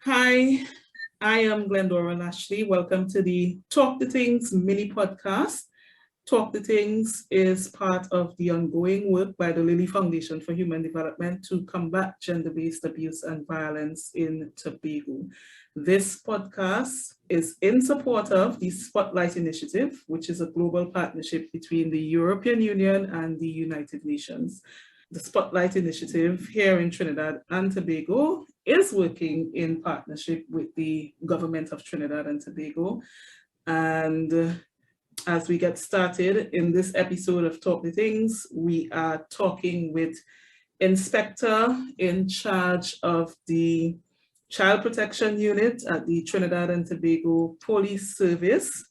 Hi, I am Glendora Lashley. Welcome to the Talk the Tingz mini podcast. Talk the Tingz is part of the ongoing work by the Lilly Foundation for Human Development to combat gender-based abuse and violence in Tobago. This podcast is in support of the Spotlight Initiative, which is a global partnership between the European Union and the United Nations. The Spotlight Initiative here in Trinidad and Tobago is working in partnership with the government of Trinidad and Tobago. And as we get started in this episode of Talk the Tingz, we are talking with Inspector in charge of the Child Protection Unit at the Trinidad and Tobago Police Service,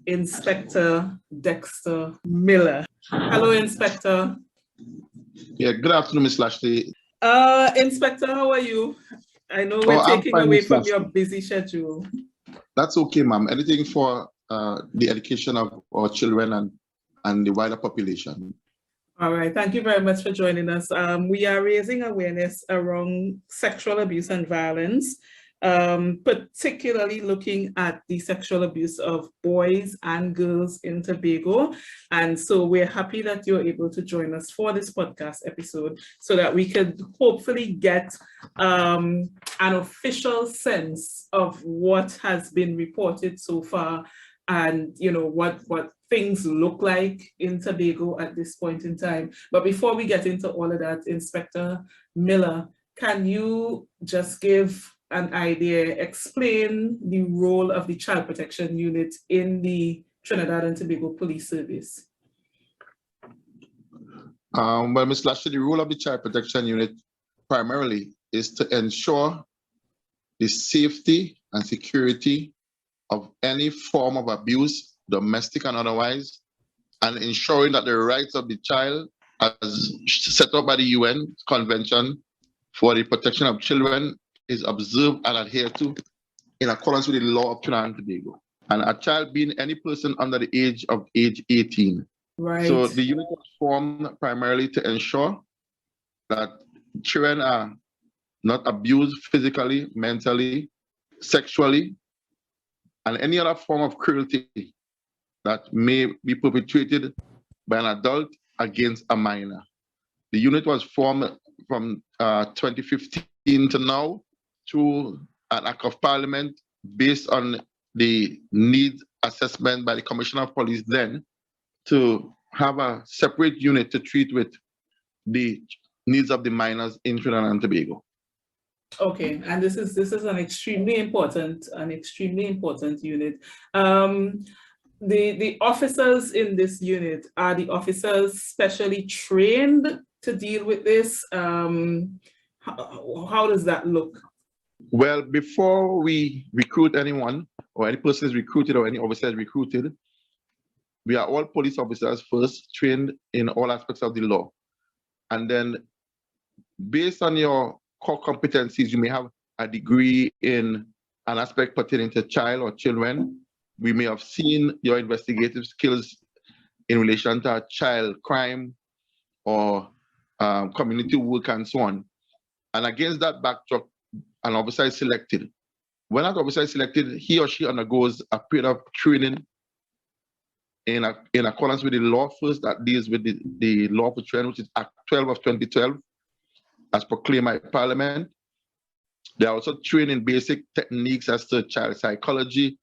Inspector Dexter Miller. Hello, Inspector. Yeah, good afternoon, Ms. Lashley. Inspector, how are you? I know we're taking away from your busy schedule. That's okay, ma'am. Anything for the education of our children and the wider population. All right, thank you very much for joining us. We are raising awareness around sexual abuse and violence, particularly looking at the sexual abuse of boys and girls in Tobago. And so we're happy that you're able to join us for this podcast episode so that we could hopefully get an official sense of what has been reported so far and what things look like in Tobago at this point in time. But before we get into all of that, Inspector Miller, can you just give an idea, explain the role of the Child Protection Unit in the Trinidad and Tobago Police Service? Well, Ms. Lashley, the role of the Child Protection Unit primarily is to ensure the safety and security of any form of abuse, domestic and otherwise, and ensuring that the rights of the child, as set up by the UN Convention for the Protection of Children, is observed and adhered to in accordance with the law of Trinidad and Tobago. And a child being any person under the age 18. Right. So the unit was formed primarily to ensure that children are not abused physically, mentally, sexually, and any other form of cruelty that may be perpetrated by an adult against a minor. The unit was formed from 2015 to now through an act of parliament based on the needs assessment by the Commissioner of Police then to have a separate unit to treat with the needs of the minors in Trinidad and Tobago. Okay, and this is an extremely important unit. The officers in this unit, are the officers specially trained to deal with this? How does that look? Well, before we recruit anyone, or any person is recruited, or any officer is recruited, we are all police officers first trained in all aspects of the law. And then based on your core competencies, you may have a degree in an aspect pertaining to child or children. We may have seen your investigative skills in relation to child crime or community work and so on. And against that backdrop, an officer is selected. When that officer is selected, he or she undergoes a period of training in accordance with the law first that deals with the law for children, which is Act 12 of 2012, as proclaimed by Parliament. They are also trained in basic techniques as to child psychology,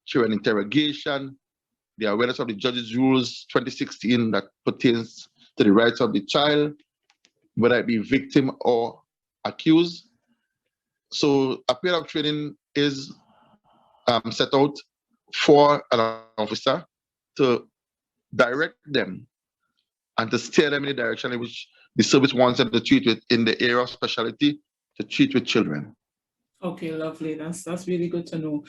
children interrogation, the awareness of the judge's rules 2016 that pertains to the rights of the child, whether it be victim or accused. So a period of training is set out for an officer to direct them and to steer them in the direction in which the service wants them to treat with in the area of specialty to treat with children. Okay, lovely. That's really good to know.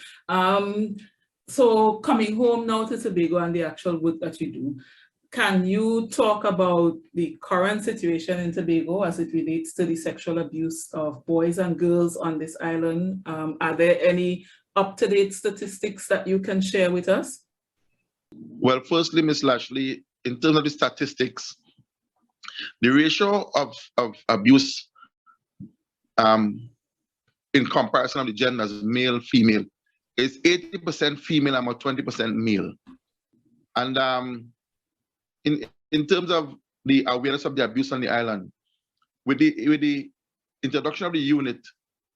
So coming home now to Tobago and the actual work that you do, can you talk about the current situation in Tobago as it relates to the sexual abuse of boys and girls on this island? Are there any up-to-date statistics that you can share with us? Well, firstly, Ms. Lashley, in terms of the statistics, the ratio of abuse in comparison of the genders, male, female. It's 80% female and about 20% male. And in terms of the awareness of the abuse on the island, with the introduction of the unit,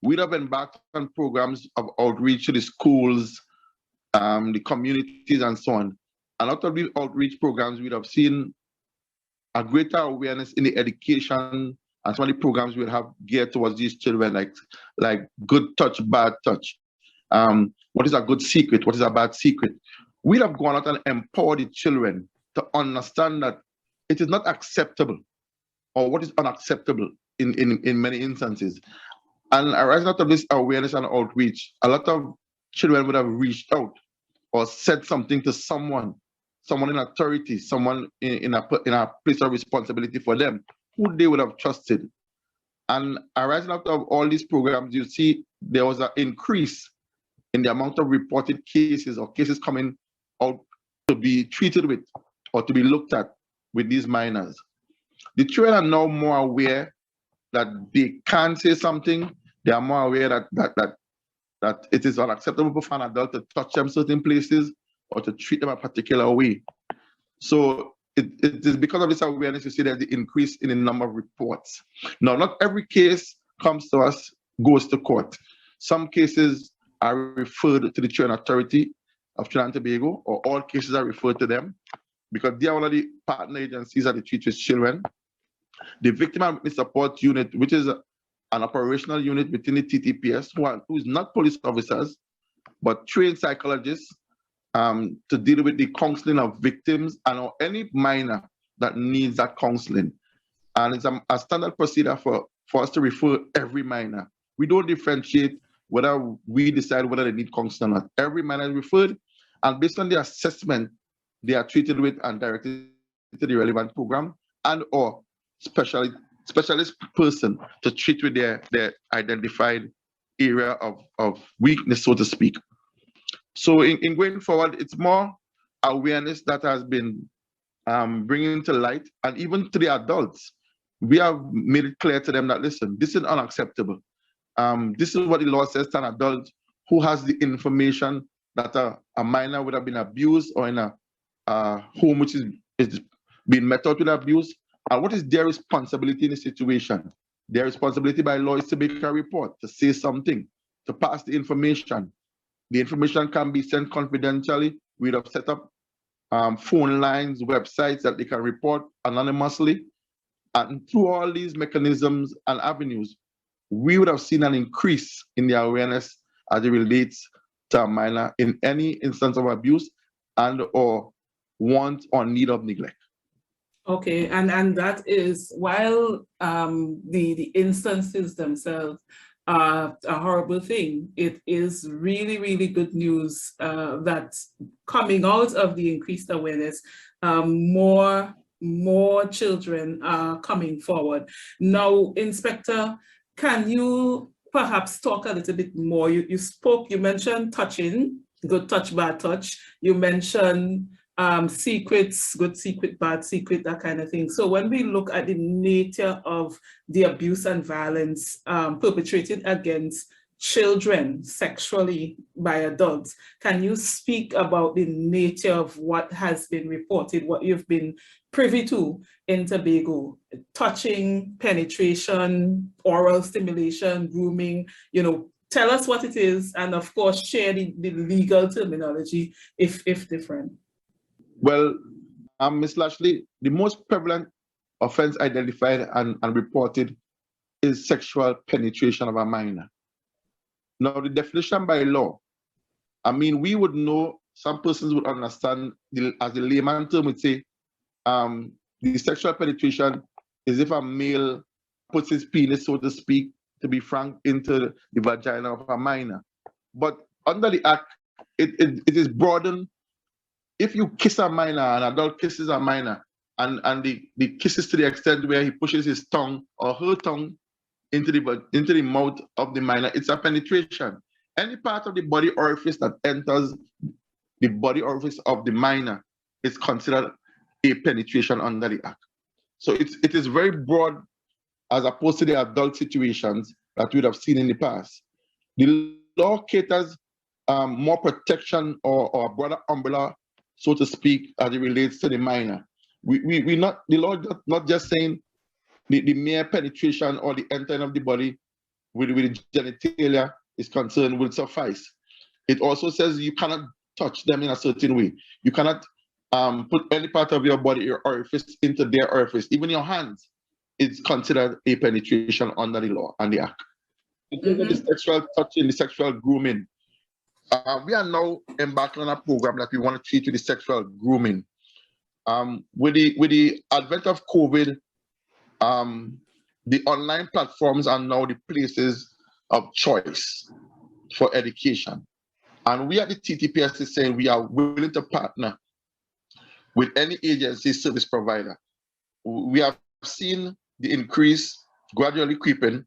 we'd have embarked on programs of outreach to the schools, the communities, and so on. A lot of these outreach programs, we'd have seen a greater awareness in the education, and some of the programs we'd have geared towards these children, like good touch, bad touch. What is a good secret? What is a bad secret? We'd have gone out and empowered the children to understand that it is not acceptable, or what is unacceptable in many instances. And arising out of this awareness and outreach, a lot of children would have reached out or said something to someone in authority, someone in a place of responsibility for them, who they would have trusted. And arising out of all these programs, you see there was an increase in the amount of reported cases or cases coming out to be treated with or to be looked at with these minors. The children are now more aware that they can say something. They are more aware that it is unacceptable for an adult to touch them certain places or to treat them a particular way. So it is because of this awareness you see that the increase in the number of reports. Now, not every case comes to us, goes to court. Some cases are referred to the Children Authority of Trinidad and Tobago, or all cases are referred to them because they are one of the partner agencies that treat with children. The Victim and Witness Support Unit, which is an operational unit within the TTPS, who is not police officers, but trained psychologists to deal with the counseling of victims and any minor that needs that counseling. And it's a standard procedure for us to refer every minor. We don't differentiate whether we decide whether they need counseling or not. Every minor is referred, and based on the assessment, they are treated with and directed to the relevant program and or specialist person to treat with their identified area of weakness, so to speak. So in going forward, it's more awareness that has been bringing to light, and even to the adults, we have made it clear to them that, listen, this is unacceptable. This is what the law says to an adult who has the information that a minor would have been abused or in a home which is being met out with abuse. And what is their responsibility in the situation? Their responsibility by law is to make a report, to say something, to pass the information. The information can be sent confidentially. We'd have set up phone lines, websites that they can report anonymously. And through all these mechanisms and avenues, we would have seen an increase in the awareness as it relates to a minor in any instance of abuse and or want or need of neglect. Okay, and that is, while the instances themselves are a horrible thing, it is really, really good news that coming out of the increased awareness, more children are coming forward. Now, Inspector, can you perhaps talk a little bit more? You mentioned touching, good touch, bad touch. You mentioned secrets, good secret, bad secret, that kind of thing. So when we look at the nature of the abuse and violence perpetrated against children sexually by adults, can you speak about the nature of what has been reported, what you've been privy to in Tobago? Touching, penetration, oral stimulation, grooming, tell us what it is, and of course share the legal terminology if different. Well, Ms. Lashley, the most prevalent offense identified and reported is sexual penetration of a minor. Now, the definition by law, we would know, some persons would understand, as the layman term would say, the sexual penetration is if a male puts his penis, so to speak, to be frank, into the vagina of a minor. But under the Act, it is broadened. If you kiss a minor, an adult kisses a minor, and the kisses to the extent where he pushes his tongue or her tongue into the mouth of the minor, it's a penetration. Any part of the body orifice that enters the body orifice of the minor is considered a penetration under the Act. So it is very broad as opposed to the adult situations that we would have seen in the past. The law caters more protection or a broader umbrella, so to speak, as it relates to the minor. We not the law not just saying the mere penetration or the entering of the body with the genitalia is concerned will suffice. It also says you cannot touch them in a certain way. You cannot put any part of your body, your orifice, into their orifice. Even your hands is considered a penetration under the law and the act. In terms of the sexual touching, the sexual grooming, we are now embarking on a program that we want to treat with the sexual grooming. With the advent of COVID, the online platforms are now the places of choice for education. And we at the TTPS is saying we are willing to partner with any agency service provider. We have seen the increase gradually creeping,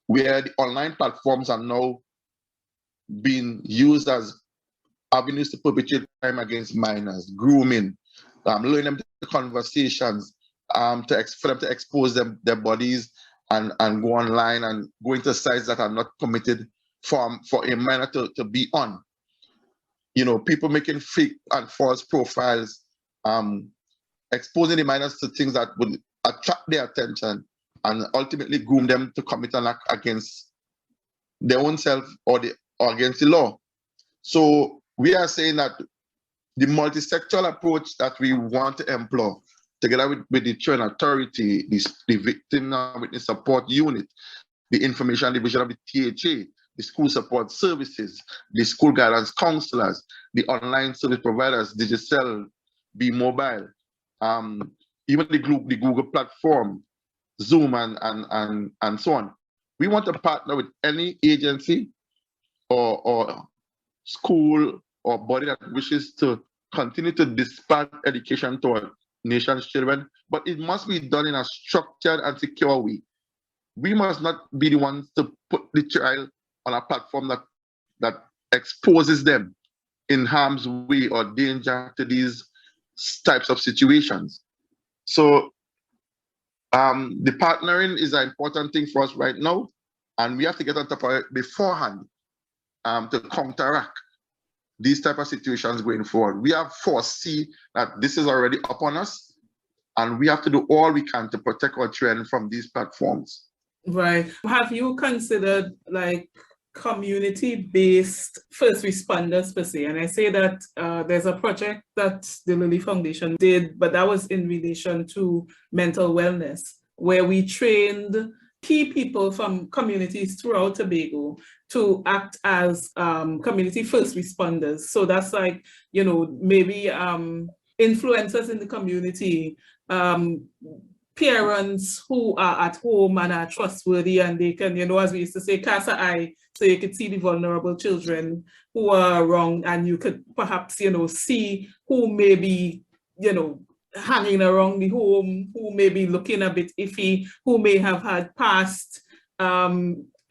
where the online platforms are now being used as avenues to perpetrate crime against minors, grooming, luring them to conversations, for them to expose their bodies and go online and go into sites that are not permitted for a minor to be on. You know, people making fake and false profiles, exposing the minors to things that would attract their attention and ultimately groom them to commit an act against their own self or against the law. So we are saying that the multi-sectoral approach that we want to employ, together with the Trinidad Authority, the Victim Witness Support Unit, the Information Division of the THA, the school support services, the school guidance counselors, the online service providers, Digicel, Be Mobile, even the Google platform, Zoom, and so on. We want to partner with any agency or school or body that wishes to continue to dispatch education to our nation's children, but it must be done in a structured and secure way. We must not be the ones to put the child on a platform that exposes them in harm's way or danger to these types of situations. So the partnering is an important thing for us right now, and we have to get on top of it beforehand to counteract these type of situations going forward. We have foreseen that this is already upon us, and we have to do all we can to protect our children from these platforms. Right. Have you considered like community-based first responders per se? And I say that there's a project that the Lily Foundation did, but that was in relation to mental wellness, where we trained key people from communities throughout Tobago to act as community first responders. So that's like, you know, maybe influencers in the community, parents who are at home and are trustworthy, and they can, you know, as we used to say, cast an eye, so you could see the vulnerable children who are wrong, and you could perhaps, you know, see who may be, you know, hanging around the home, who may be looking a bit iffy, who may have had past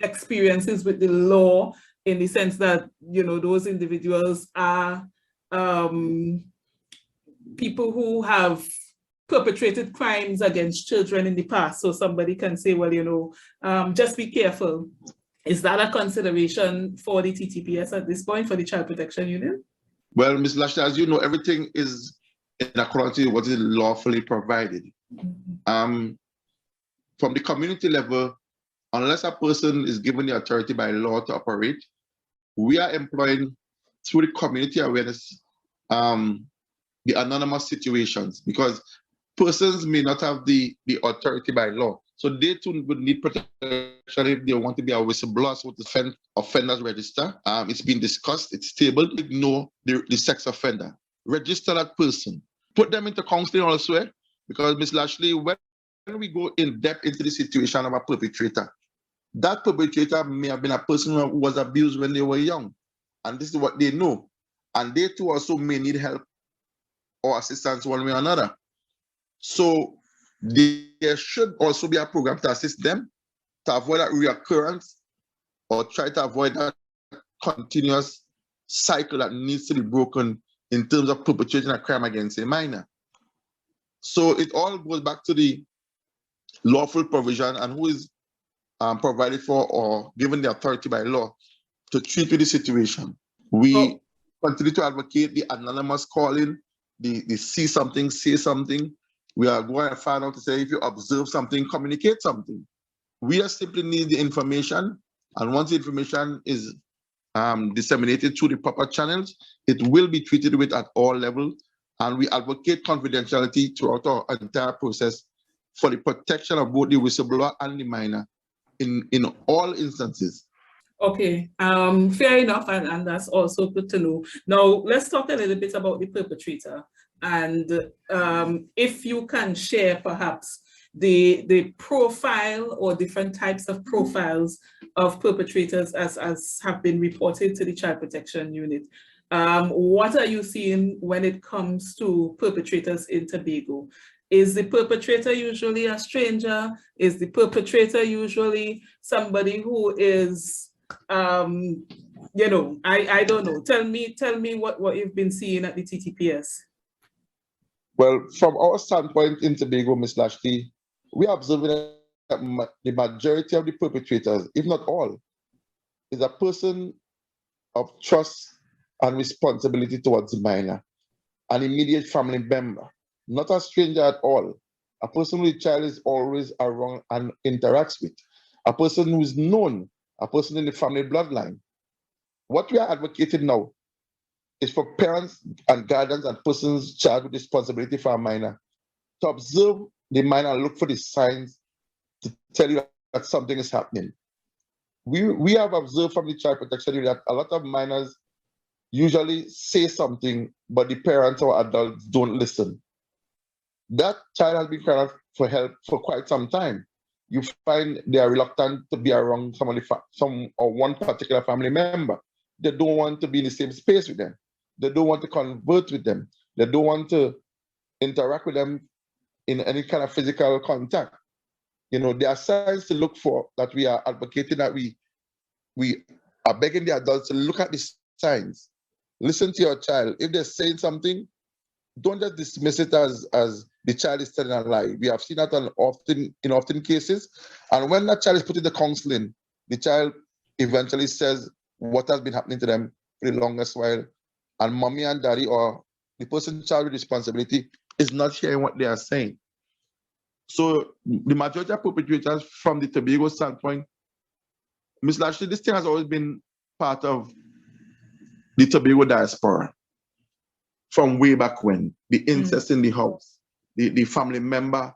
experiences with the law, in the sense that, you know, those individuals are people who have perpetrated crimes against children in the past. So somebody can say, well, you know, just be careful. Is that a consideration for the TTPS at this point, for the Child Protection Unit? Well, Ms. Lashley, as you know, everything is in accordance with what is lawfully provided. From the community level, unless a person is given the authority by law to operate, we are employing through the community awareness, the anonymous situations, because persons may not have the authority by law. So they too would need protection if they want to be a whistleblower, so to offenders register. It's been discussed, it's tabled. Ignore the sex offender. Register that person. Put them into counseling also, because Ms. Lashley, when we go in depth into the situation of a perpetrator, that perpetrator may have been a person who was abused when they were young. And this is what they know. And they too also may need help or assistance one way or another. So there should also be a program to assist them to avoid that reoccurrence or try to avoid that continuous cycle that needs to be broken in terms of perpetrating a crime against a minor. So it all goes back to the lawful provision and who is provided for or given the authority by law to treat with the situation. We continue to advocate the anonymous calling, the see something, say something. We are going to find out to say, if you observe something, communicate something. We just simply need the information, and once the information is disseminated through the proper channels, it will be treated with at all levels, and we advocate confidentiality throughout our entire process for the protection of both the whistleblower and the minor in all instances. Okay, fair enough, and that's also good to know. Now, let's talk a little bit about the perpetrator, and if you can share perhaps the profile or different types of profiles of perpetrators as have been reported to the Child Protection Unit. What are you seeing when it comes to perpetrators in Tobago? Is the perpetrator usually a stranger? Is the perpetrator usually somebody who is, you know, I don't know. Tell me what you've been seeing at the TTPS. Well, from our standpoint in Tobago, Ms. Lashley, we are observing that the majority of the perpetrators, if not all, is a person of trust and responsibility towards the minor, an immediate family member, not a stranger at all, a person who the child is always around and interacts with, a person who is known, a person in the family bloodline. What we are advocating now is for parents and guardians and persons charged with responsibility for a minor to observe the minor and look for the signs to tell you that something is happening. We have observed from the Child Protection Unit that a lot of minors usually say something, but the parents or adults don't listen. That child has been crying out for help for quite some time. You find they are reluctant to be around some or one particular family member. They don't want to be in the same space with them. They don't want to convert with them. They don't want to interact with them in any kind of physical contact. You know, there are signs to look for that we are advocating, that we are begging the adults to look at the signs. Listen to your child. If they're saying something, don't just dismiss it as the child is telling a lie. We have seen that in often cases. And when that child is put in the counseling, the child eventually says what has been happening to them for the longest while. And mommy and daddy or the person charged with responsibility is not hearing what they are saying. So the majority of perpetrators from the Tobago standpoint, Ms. Lashley, this thing has always been part of the Tobago diaspora from way back when, the incest in the house, the family member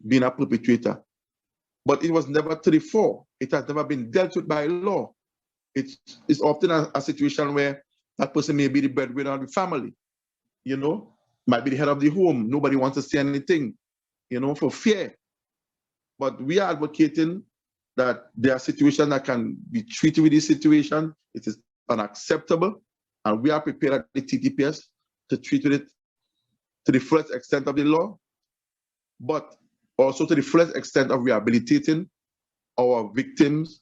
being a perpetrator. But it was never to the fore. It has never been dealt with by law. It's often a situation where that person may be the breadwinner of the family, you know, might be the head of the home. Nobody wants to say anything, you know, for fear. But we are advocating that there are situations that can be treated with this situation. It is unacceptable, and we are prepared at the TTPS to treat with it to the fullest extent of the law, but also to the fullest extent of rehabilitating our victims,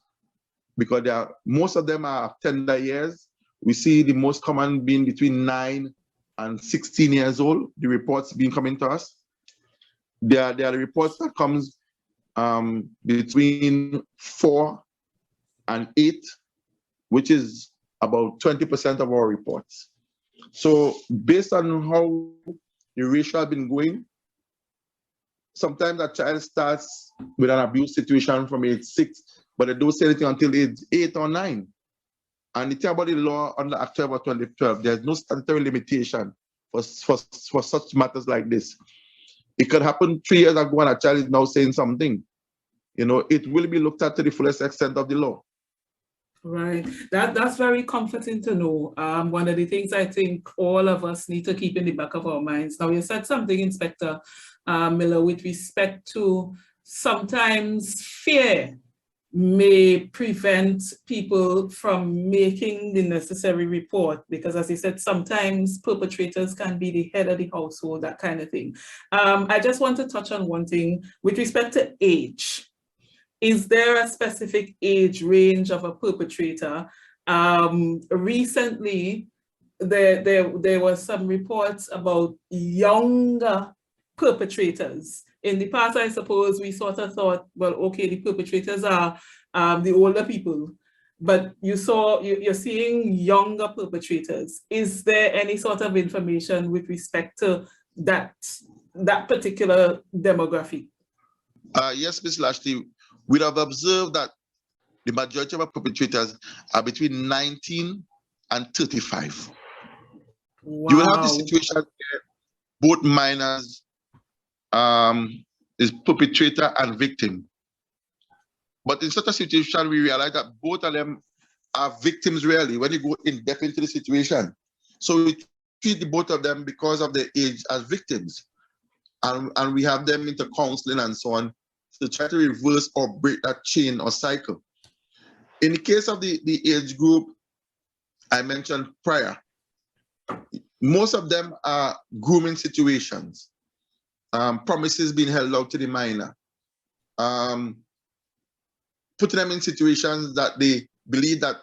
because most of them are tender years. We see the most common being between 9 and 16 years old, the reports being coming to us. There are the reports that comes between 4 and 8, which is about 20% of our reports. So based on how the ratio has been going, sometimes a child starts with an abuse situation from age 6, but they don't say anything until age 8 or 9. And the thing about the law under October 2012, there's no statutory limitation for such matters like this. It could happen 3 years ago and a child is now saying something. You know, it will be looked at to the fullest extent of the law. Right. That's very comforting to know. One of the things I think all of us need to keep in the back of our minds. Now, you said something, Inspector Miller, with respect to sometimes fear may prevent people from making the necessary report, because as you said, sometimes perpetrators can be the head of the household, that kind of thing. I just want to touch on one thing with respect to age. Is there a specific age range of a perpetrator? Recently, there were some reports about younger perpetrators In the past, I suppose we sort of thought, well, okay, the perpetrators are the older people, but you're seeing younger perpetrators. Is there any sort of information with respect to that particular demographic? Yes, Ms. Lashley, we have observed that the majority of our perpetrators are between 19 and 35. Wow. You will have the situation where both minors is perpetrator and victim. But in such a situation, we realize that both of them are victims really when you go in depth into the situation. So we treat the both of them because of their age as victims. And we have them into counseling and so on to try to reverse or break that chain or cycle. In the case of the age group I mentioned prior, most of them are grooming situations, promises being held out to the minor, putting them in situations that they believe that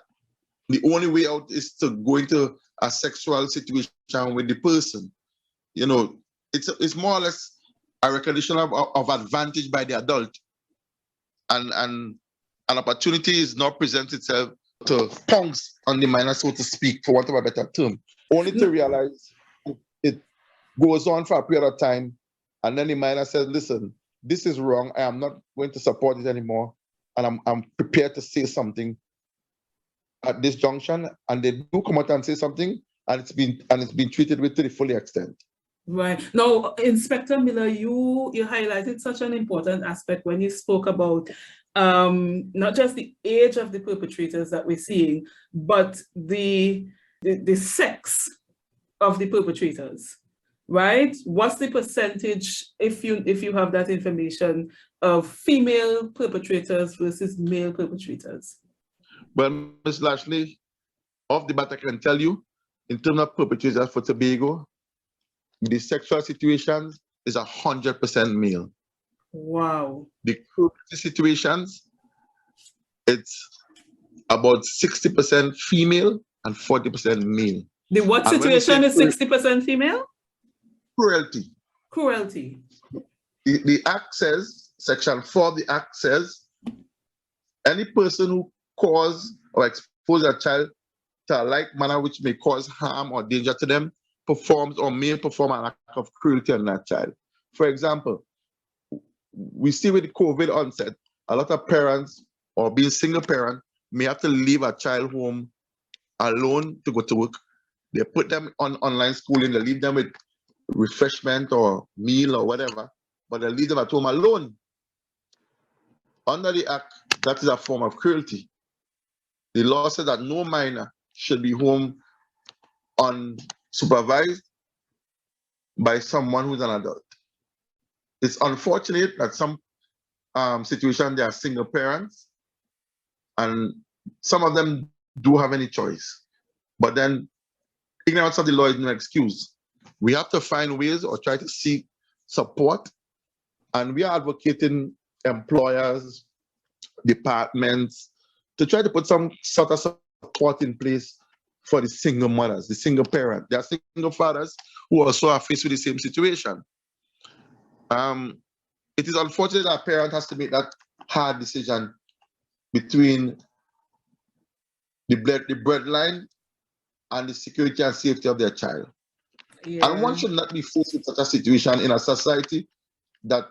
the only way out is to go into a sexual situation with the person. You know, it's more or less a recognition of advantage by the adult, and an opportunity is not present itself to pounce on the minor, so to speak, for want of a better term, only to realize it goes on for a period of time, and then the minor says, listen, this is wrong, I am not going to support it anymore, and I'm prepared to say something at this junction, and they do come out and say something, and it's been treated with to the full extent. Right. Now, Inspector Miller, you highlighted such an important aspect when you spoke about not just the age of the perpetrators that we're seeing, but the sex of the perpetrators, right? What's the percentage, if you have that information, of female perpetrators versus male perpetrators? Well, Ms. Lashley, off the bat, I can tell you, in terms of perpetrators for Tobago, the sexual situations is 100% male. Wow. The cruelty situations, it's about 60% female and 40% male. The what situation is 60% female? Cruelty. Cruelty. The Act says, Section 4 of the Act says, any person who cause or expose a child to a like manner which may cause harm or danger to them performs or may perform an act of cruelty on that child. For example, we see with the COVID onset, a lot of parents or being single parent may have to leave a child home alone to go to work. They put them on online schooling, they leave them with refreshment or meal or whatever, but they leave them at home alone. Under the Act, that is a form of cruelty. The law says that no minor should be home unsupervised by someone who's an adult. It's unfortunate that some situations they are single parents, and some of them do have any choice. But then ignorance of the law is no excuse. We have to find ways or try to seek support, and we are advocating employers, departments, to try to put some sort of support in place for the single mothers, the single parent. There are single fathers who also are faced with the same situation. It is unfortunate that a parent has to make that hard decision between the breadline and the security and safety of their child. Yeah. And one should not be faced with such a situation in a society that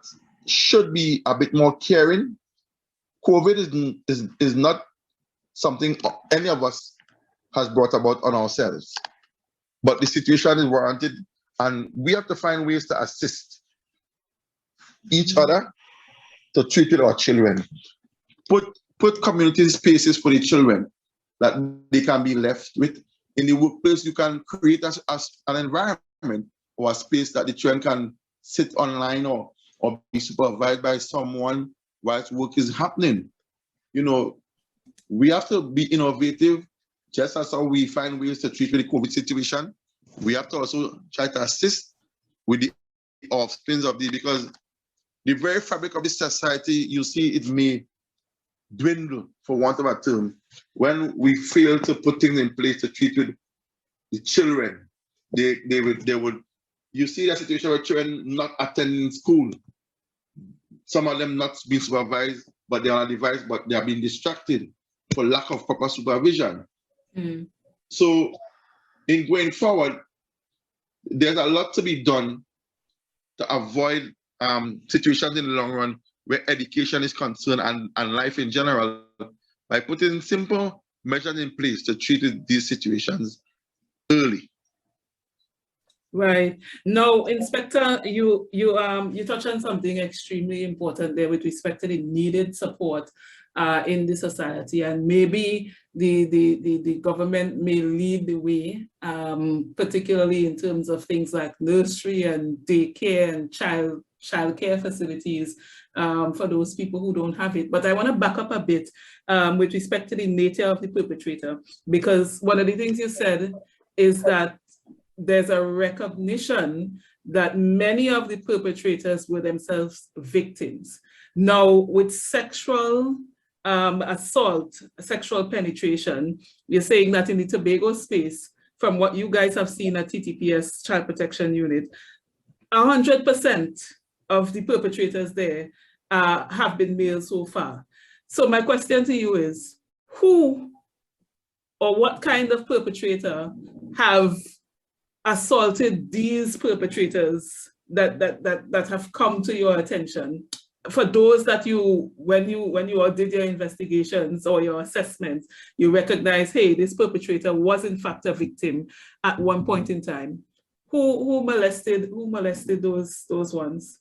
should be a bit more caring. COVID is not something any of us has brought about on ourselves, but the situation is warranted, and we have to find ways to assist each other to treat with our children. Put community spaces for the children that they can be left with. In the workplace, you can create an environment or a space that the children can sit online or be supervised by someone whilst work is happening. You know, we have to be innovative, just as how we find ways to treat with the COVID situation. We have to also try to assist with the offsprings of because the very fabric of this society, you see, it may dwindle, for want of a term, when we fail to put things in place to treat with the children. They would. You see that situation where children not attending school. some of them not being supervised, but they are on a device, but they are being distracted for lack of proper supervision. Mm. So in going forward, there's a lot to be done to avoid situations in the long run where education is concerned and life in general, by putting simple measures in place to treat these situations early. Right. Now, Inspector, you touched on something extremely important there with respect to the needed support in the society, and maybe the government may lead the way, particularly in terms of things like nursery and daycare and childcare facilities for those people who don't have it. But I want to back up a bit with respect to the nature of the perpetrator, because one of the things you said is that there's a recognition that many of the perpetrators were themselves victims. Now, with sexual assault, sexual penetration, you're saying that in the Tobago space, from what you guys have seen at TTPS Child Protection Unit, 100% of the perpetrators there have been male so far. So my question to you is, who or what kind of perpetrator have assaulted these perpetrators that have come to your attention? For those that you, when you all did your investigations or your assessments, you recognize, hey, this perpetrator was in fact a victim at one point in time. Who molested those ones?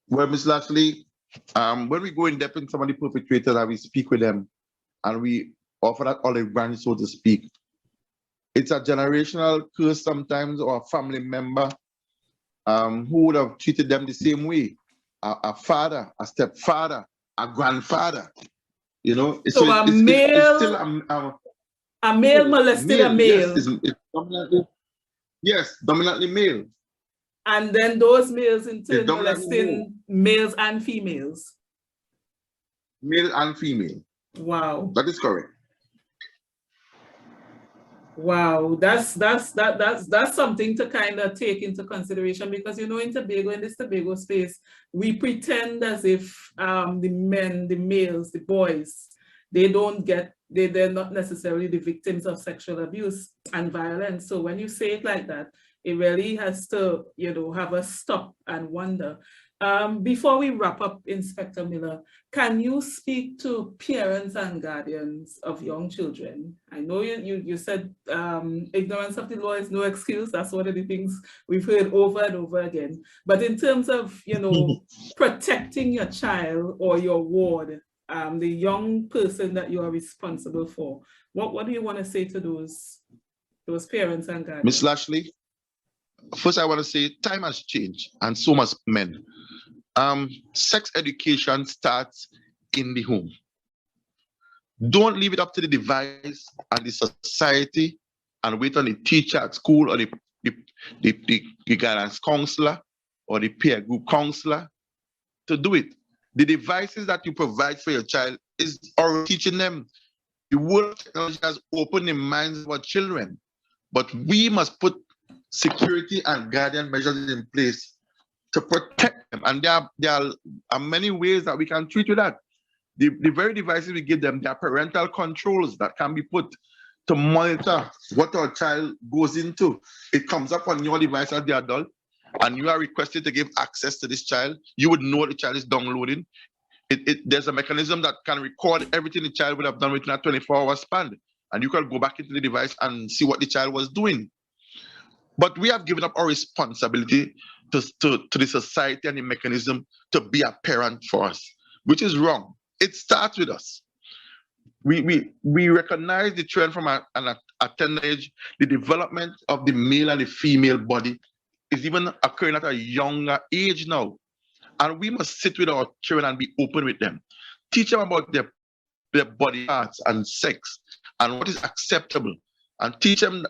Well, Ms. Lashley, when we go in depth in some of the perpetrators and we speak with them and we offer that olive branch, so to speak, it's a generational curse sometimes, or a family member who would have treated them the same way. A father, a stepfather, a grandfather, you know. So it's still a male molested a male. Yes, it's dominantly male. And then those males in turn molesting males and females. Male and female. Wow. That is correct. Wow, that's something to kind of take into consideration, because you know, in this Tobago space, we pretend as if the men, the males, the boys, they're not necessarily the victims of sexual abuse and violence. So when you say it like that, it really has to, you know, have us stop and wonder. Before we wrap up, Inspector Miller, can you speak to parents and guardians of young children? I know you said ignorance of the law is no excuse. That's one of the things we've heard over and over again. But in terms of, you know, protecting your child or your ward, the young person that you are responsible for, what do you want to say to those parents and guardians? Ms. Lashley, first I want to say time has changed, and so must men. Sex education starts in the home. Don't leave it up to the device and the society and wait on the teacher at school or the guidance counselor or the peer group counselor to do it. The devices that you provide for your child is already teaching them. The world of technology has opened the minds of our children, but we must put security and guardian measures in place to protect them. And there are many ways that we can treat with that. The very devices we give them, there are parental controls that can be put to monitor what our child goes into. It comes up on your device as the adult, and you are requested to give access to this child. You would know what the child is downloading. There's a mechanism that can record everything the child would have done within a 24-hour span. And you can go back into the device and see what the child was doing. But we have given up our responsibility to the society and the mechanism to be a parent for us, which is wrong. It starts with us. We recognize the trend from a tender age. The development of the male and the female body is even occurring at a younger age now. And we must sit with our children and be open with them. Teach them about their body parts and sex and what is acceptable. And teach them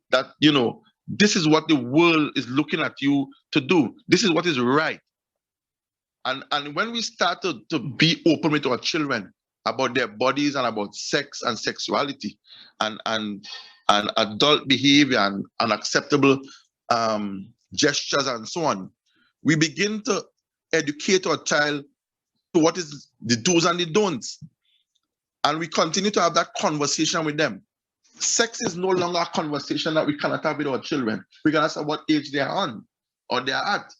that, you know, this is what the world is looking at you to do. This is what is right. And when we start to be open with our children about their bodies and about sex and sexuality and adult behavior and unacceptable gestures and so on, we begin to educate our child to what is the do's and the don'ts. And we continue to have that conversation with them. Sex is no longer a conversation that we cannot have with our children, regardless of what age they're on or they're at.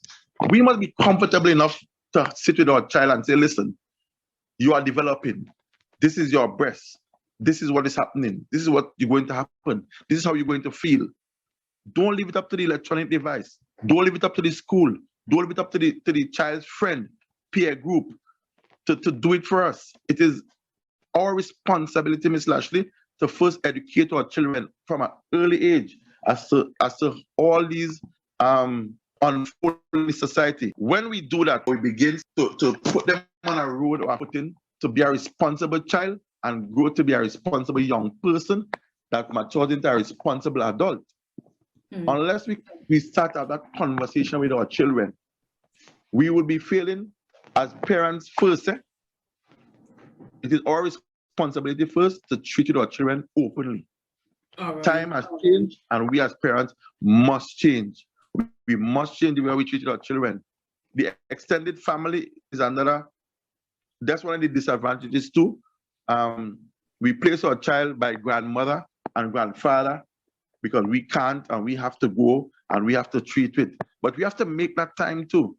We must be comfortable enough to sit with our child and say, listen, you are developing. This is your breast. This is what is happening. This is what you're going to happen. This is how you're going to feel. Don't leave it up to the electronic device. Don't leave it up to the school. Don't leave it up to the child's friend, peer group to do it for us. It is our responsibility, Ms. Lashley, to first educate our children from an early age as to all these unfold in society. When we do that, we begin to put them on a road or put in to be a responsible child and grow to be a responsible young person that matures into a responsible adult. Unless we start out that conversation with our children, we will be failing as parents first. It is our responsibility first to treat our children openly. Right. Time has changed, and we as parents must change. We must change the way we treat our children. The extended family is another. That's one of the disadvantages too. We place our child by grandmother and grandfather because we can't and we have to go and we have to treat it. But we have to make that time too.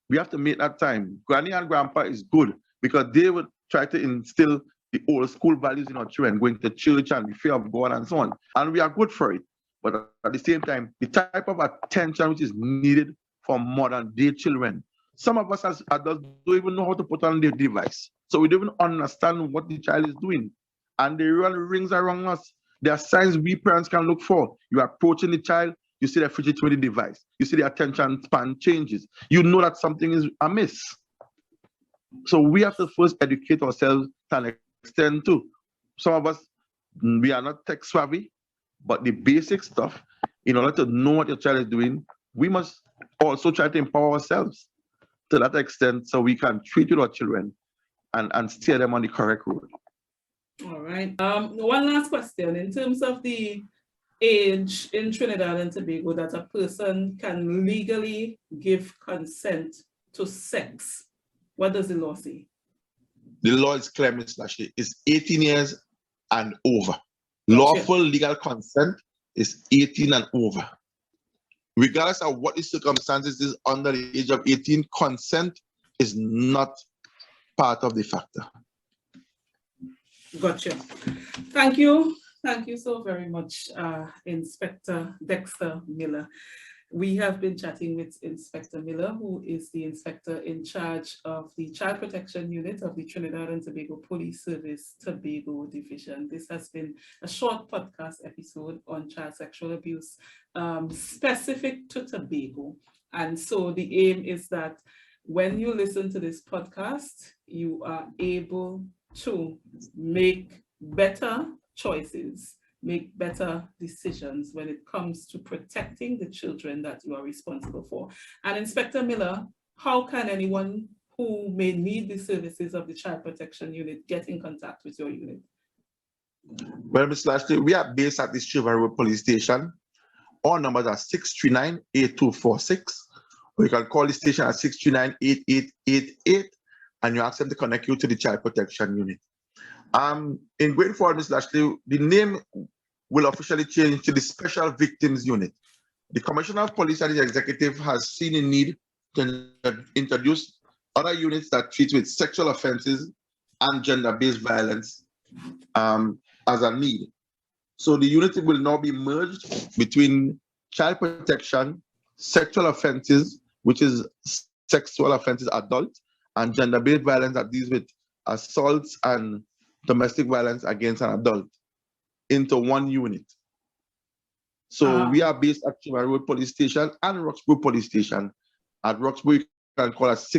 We have to make that time. Granny and grandpa is good because they would try to instill the old school values in our children, going to church and the fear of God and so on. And we are good for it. But at the same time, the type of attention which is needed for modern day children. Some of us as adults don't even know how to put on the device. So we don't even understand what the child is doing. And they run rings around us. There are signs we parents can look for. You are approaching the child, you see the fidget with the device. You see the attention span changes. You know that something is amiss. So we have to first educate ourselves to an extent too. Some of us, we are not tech savvy, but the basic stuff, in order to know what your child is doing, we must also try to empower ourselves to that extent so we can treat our children and steer them on the correct road. All right. One last question. In terms of the age in Trinidad and Tobago that a person can legally give consent to sex, what does the law say? The law is clear, Ms. Lashley. It's 18 years and over. Gotcha. Lawful legal consent is 18 and over. Regardless of what the circumstances is under the age of 18, consent is not part of the factor. Gotcha. Thank you. Thank you so very much, Inspector Dexter Miller. We have been chatting with Inspector Miller, who is the inspector in charge of the Child Protection Unit of the Trinidad and Tobago Police Service, Tobago Division. This has been a short podcast episode on child sexual abuse specific to Tobago. And so the aim is that when you listen to this podcast, you are able to make better choices, make better decisions when it comes to protecting the children that you are responsible for. And Inspector Miller, how can anyone who may need the services of the Child Protection Unit get in contact with your unit? Well, Ms. Lashley, we are based at the Chivalry Road Police Station. Our numbers are 639-8246. Or you can call the station at 639-8888 and you ask them to connect you to the Child Protection Unit. In going forward, Ms. Lashley, the name will officially change to the Special Victims Unit. The Commissioner of Police and the executive has seen a need to introduce other units that treat with sexual offenses and gender-based violence as a need. So the unit will now be merged between child protection, sexual offenses, which is sexual offenses adult, and gender-based violence that deals with assaults and domestic violence against an adult into one unit. So we are based at Chivalry Road Police Station and Roxborough Police Station. At Roxborough, you can call us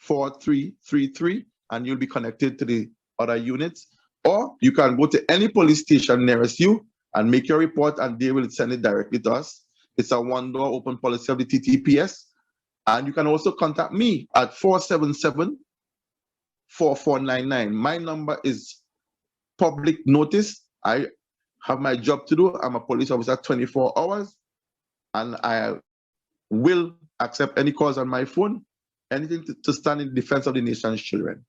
660-4333 and you'll be connected to the other units. Or you can go to any police station nearest you and make your report and they will send it directly to us. It's a one-door open policy of the TTPS. And you can also contact me at 477-4499. My number is public notice. I have my job to do. I'm a police officer 24 hours and I will accept any calls on my phone anything to stand in defense of the nation's children.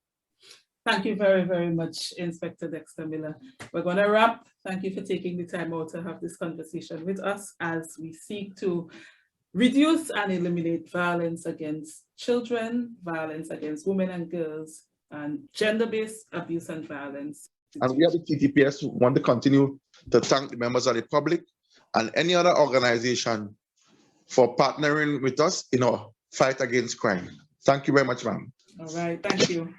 Thank you very, very much, Inspector Dexter Miller. We're going to wrap. Thank you for taking the time out to have this conversation with us as we seek to reduce and eliminate violence against children, violence against women and girls, and gender-based abuse and violence. And we at the TTPS want to continue to thank the members of the public and any other organization for partnering with us in our fight against crime. Thank you very much, ma'am. All right, thank you.